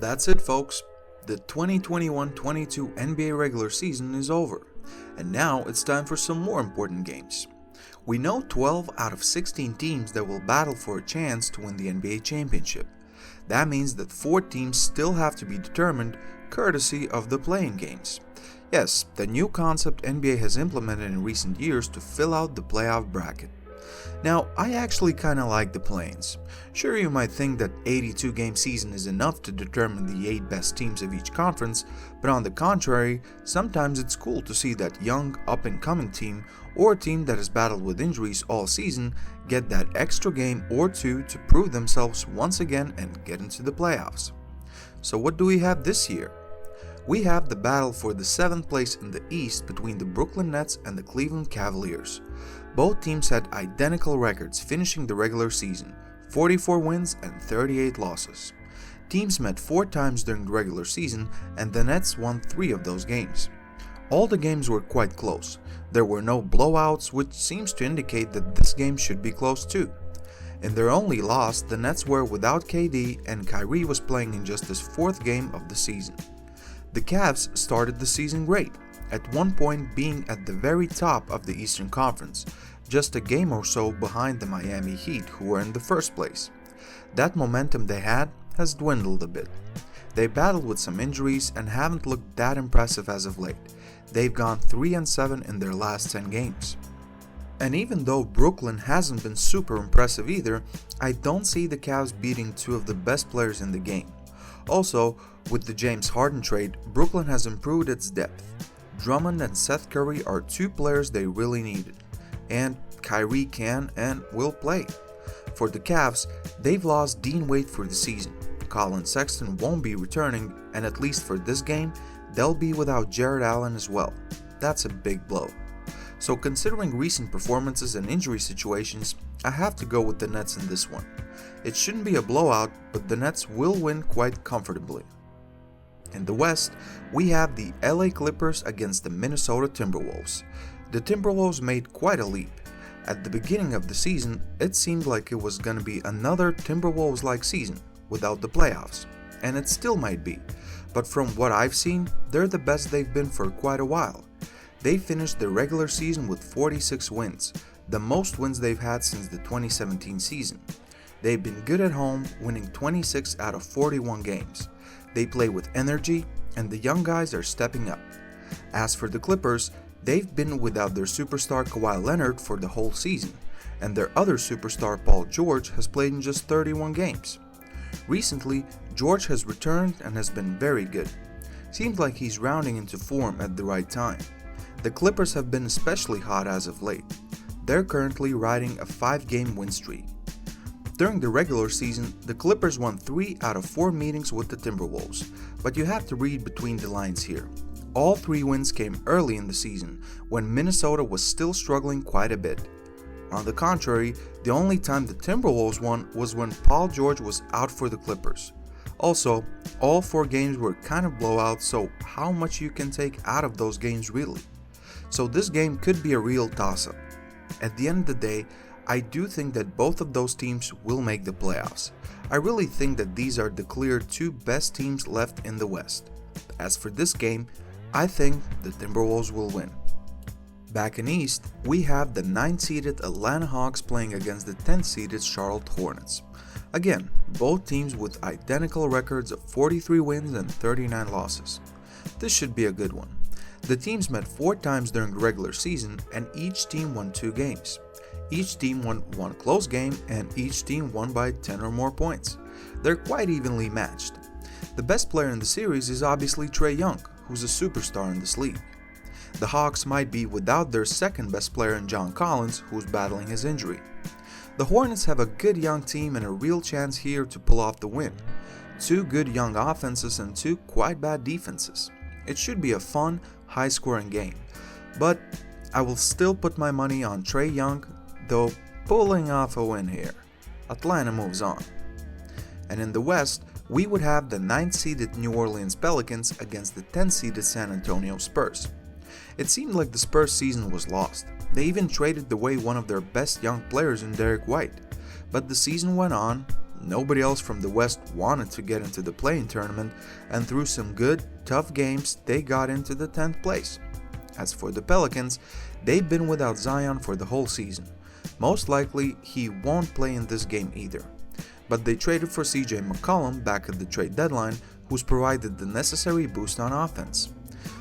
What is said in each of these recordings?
That's it, folks. The 2021-22 NBA regular season is over, and now it's time for some more important games. We know 12 out of 16 teams that will battle for a chance to win the NBA championship. That means that 4 teams still have to be determined, courtesy of the play-in games. Yes, the new concept NBA has implemented in recent years to fill out the playoff bracket. Now, I actually kinda like the play-ins. Sure, you might think that 82 game season is enough to determine the 8 best teams of each conference, but on the contrary, sometimes it's cool to see that young, up-and-coming team or a team that has battled with injuries all season get that extra game or two to prove themselves once again and get into the playoffs. So what do we have this year? We have the battle for the 7th place in the East between the Brooklyn Nets and the Cleveland Cavaliers. Both teams had identical records finishing the regular season, 44 wins and 38 losses. Teams met 4 times during the regular season, and the Nets won 3 of those games. All the games were quite close. There were no blowouts, which seems to indicate that this game should be close too. In their only loss, the Nets were without KD, and Kyrie was playing in just his 4th game of the season. The Cavs started the season great, at one point being at the very top of the Eastern Conference, just a game or so behind the Miami Heat, who were in the first place. That momentum they had has dwindled a bit. They battled with some injuries and haven't looked that impressive as of late. They've gone 3-7 in their last 10 games. And even though Brooklyn hasn't been super impressive either, I don't see the Cavs beating 2 of the best players in the game. Also, with the James Harden trade, Brooklyn has improved its depth. Drummond and Seth Curry are 2 players they really needed, and Kyrie can and will play. For the Cavs, they've lost Dean Wade for the season. Colin Sexton won't be returning, and at least for this game, they'll be without Jarrett Allen as well. That's a big blow. So considering recent performances and injury situations, I have to go with the Nets in this one. It shouldn't be a blowout, but the Nets will win quite comfortably. In the West, we have the LA Clippers against the Minnesota Timberwolves. The Timberwolves made quite a leap. At the beginning of the season, it seemed like it was gonna be another Timberwolves-like season, without the playoffs, and it still might be, but from what I've seen, they're the best they've been for quite a while. They finished the regular season with 46 wins, the most wins they've had since the 2017 season. They've been good at home, winning 26 out of 41 games. They play with energy, and the young guys are stepping up. As for the Clippers, they've been without their superstar Kawhi Leonard for the whole season, and their other superstar Paul George has played in just 31 games. Recently, George has returned and has been very good. Seems like he's rounding into form at the right time. The Clippers have been especially hot as of late. They're currently riding a 5-game win streak. During the regular season, the Clippers won 3 out of 4 meetings with the Timberwolves, but you have to read between the lines here. All 3 wins came early in the season, when Minnesota was still struggling quite a bit. On the contrary, the only time the Timberwolves won was when Paul George was out for the Clippers. Also, all 4 games were kind of blowouts, so how much you can take out of those games really? So this game could be a real toss-up. At the end of the day, I do think that both of those teams will make the playoffs. I really think that these are the clear 2 best teams left in the West. As for this game, I think the Timberwolves will win. Back in East, we have the 9th-seeded Atlanta Hawks playing against the 10th-seeded Charlotte Hornets. Again, both teams with identical records of 43 wins and 39 losses. This should be a good one. The teams met 4 times during the regular season, and each team won 2 games. Each team won 1 close game, and each team won by 10 or more points. They're quite evenly matched. The best player in the series is obviously Trae Young, who's a superstar in this league. The Hawks might be without their second best player in John Collins, who's battling his injury. The Hornets have a good young team and a real chance here to pull off the win. 2 good young offenses and 2 quite bad defenses. It should be a fun, high-scoring game, but I will still put my money on Trae Young, though pulling off a win here. Atlanta moves on. And in the West, we would have the 9th-seeded New Orleans Pelicans against the 10th-seeded San Antonio Spurs. It seemed like the Spurs season was lost. They even traded away one of their best young players in Derek White. But the season went on, Nobody else from the West wanted to get into the play-in tournament, and through some good, tough games, they got into the 10th place. As for the Pelicans, they've been without Zion for the whole season. Most likely, he won't play in this game either. But they traded for CJ McCollum back at the trade deadline, who's provided the necessary boost on offense.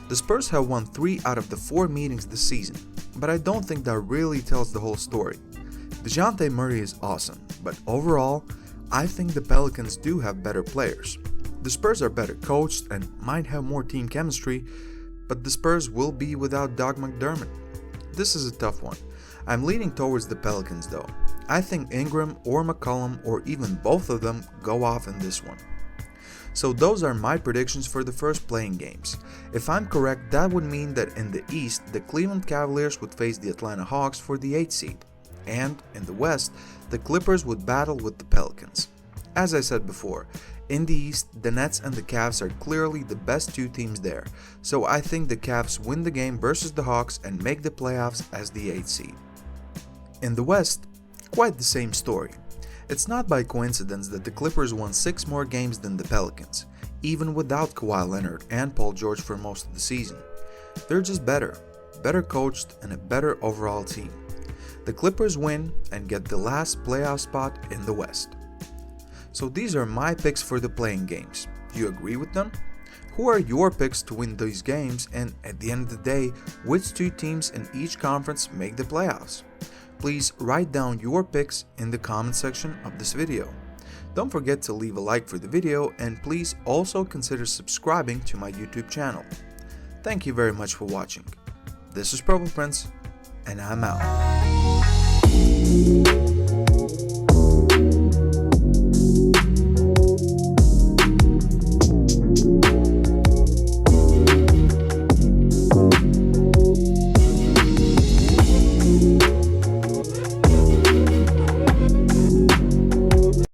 The Spurs have won 3 out of the 4 meetings this season, but I don't think that really tells the whole story. DeJounte Murray is awesome, but overall, I think the Pelicans do have better players. The Spurs are better coached and might have more team chemistry, but the Spurs will be without Doug McDermott. This is a tough one. I'm leaning towards the Pelicans though. I think Ingram or McCollum or even both of them go off in this one. So those are my predictions for the first play-in games. If I'm correct, that would mean that in the East, the Cleveland Cavaliers would face the Atlanta Hawks for the 8th seed. And in the West, the Clippers would battle with the Pelicans. As I said before, in the East, the Nets and the Cavs are clearly the best 2 teams there, so I think the Cavs win the game versus the Hawks and make the playoffs as the 8th seed. In the West, quite the same story. It's not by coincidence that the Clippers won 6 more games than the Pelicans, even without Kawhi Leonard and Paul George for most of the season. They're just better coached, and a better overall team. The Clippers win and get the last playoff spot in the West. So these are my picks for the play-in games. Do you agree with them? Who are your picks to win these games, and at the end of the day, which 2 teams in each conference make the playoffs? Please write down your picks in the comment section of this video. Don't forget to leave a like for the video, and please also consider subscribing to my YouTube channel. Thank you very much for watching. This is Purple Prince, and I'm out.